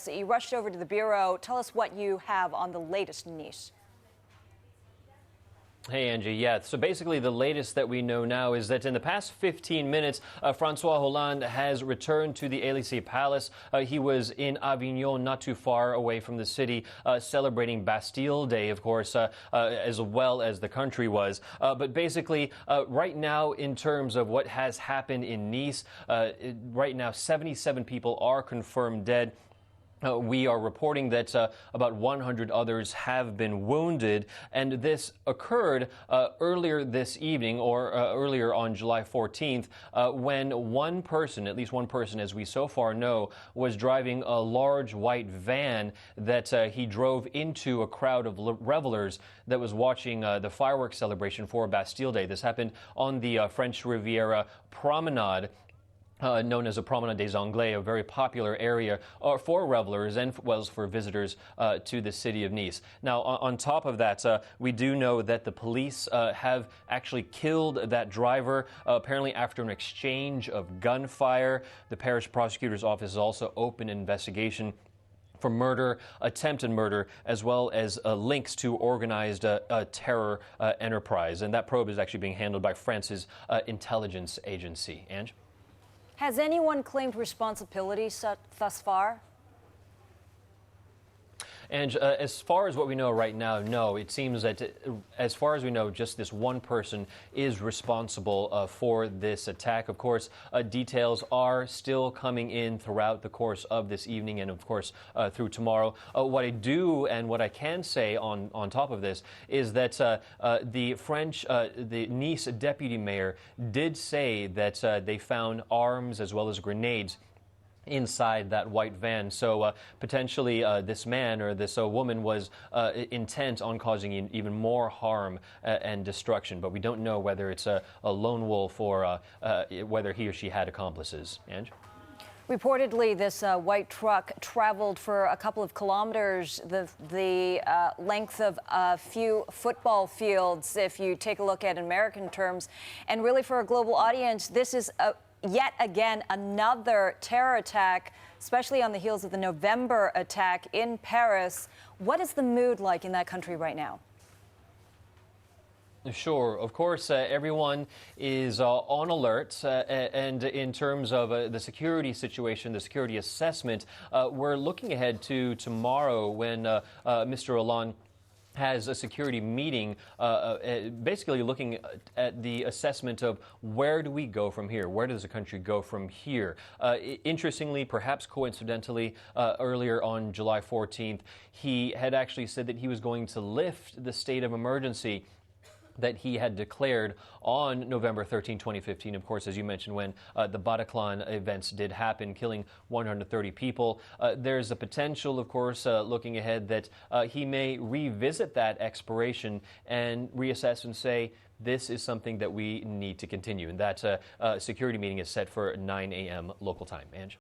Paris. You rushed over to the Bureau. Tell us what you have on the latest in Nice. Hey, Angie. Yeah, so basically the latest that we know now is that in the past 15 minutes, Francois Hollande has returned to the Élysée Palace. He was in Avignon, not too far away from the city, celebrating Bastille Day, of course, as well as the country was. But basically, right now, in terms of what has happened in Nice, right now, 77 people are confirmed dead. We are reporting that about 100 others have been wounded, and this occurred earlier this evening, or earlier on July 14th, when one person, at least one person as we so far know, was driving a large white van that he drove into a crowd of revelers that was watching the fireworks celebration for Bastille Day. This happened on the French Riviera promenade, known as a Promenade des Anglais, a very popular area for revelers and well as for visitors to the city of Nice. Now, on top of that, we do know that the police have actually killed that driver, apparently after an exchange of gunfire. The Paris prosecutor's office has also opened an investigation for murder, attempted murder, as well as links to organized terror enterprise. And that probe is actually being handled by France's intelligence agency. Ange? Has anyone claimed responsibility thus far? And as far as what we know right now, no. It seems that, as far as we know, just this one person is responsible for this attack. Of course, details are still coming in throughout the course of this evening and, of course, through tomorrow. What I do and what I can say on top of this is that the Nice deputy mayor did say that they found arms as well as grenades inside that white van. So potentially this man or this woman was intent on causing even more harm and destruction. But we don't know whether it's a lone wolf or whether he or she had accomplices. Ange? Reportedly, this white truck traveled for a couple of kilometers, the length of a few football fields, if you take a look at American terms. And really, for a global audience, this is yet again another terror attack, especially on the heels of the November attack in Paris. What is the mood like in that country right now? Sure. Of course, everyone is on alert. And in terms of the security situation, the security assessment, we're looking ahead to tomorrow when Mr. Hollande has a security meeting, basically looking at the assessment of where do we go from here? Where does the country go from here? Interestingly, perhaps coincidentally, earlier on July 14th, he had actually said that he was going to lift the state of emergency that he had declared on November 13, 2015, of course, as you mentioned, when the Bataclan events did happen, killing 130 people. There's a potential, of course, looking ahead, that he may revisit that expiration and reassess and say, this is something that we need to continue. And that security meeting is set for 9 a.m. local time. Ange?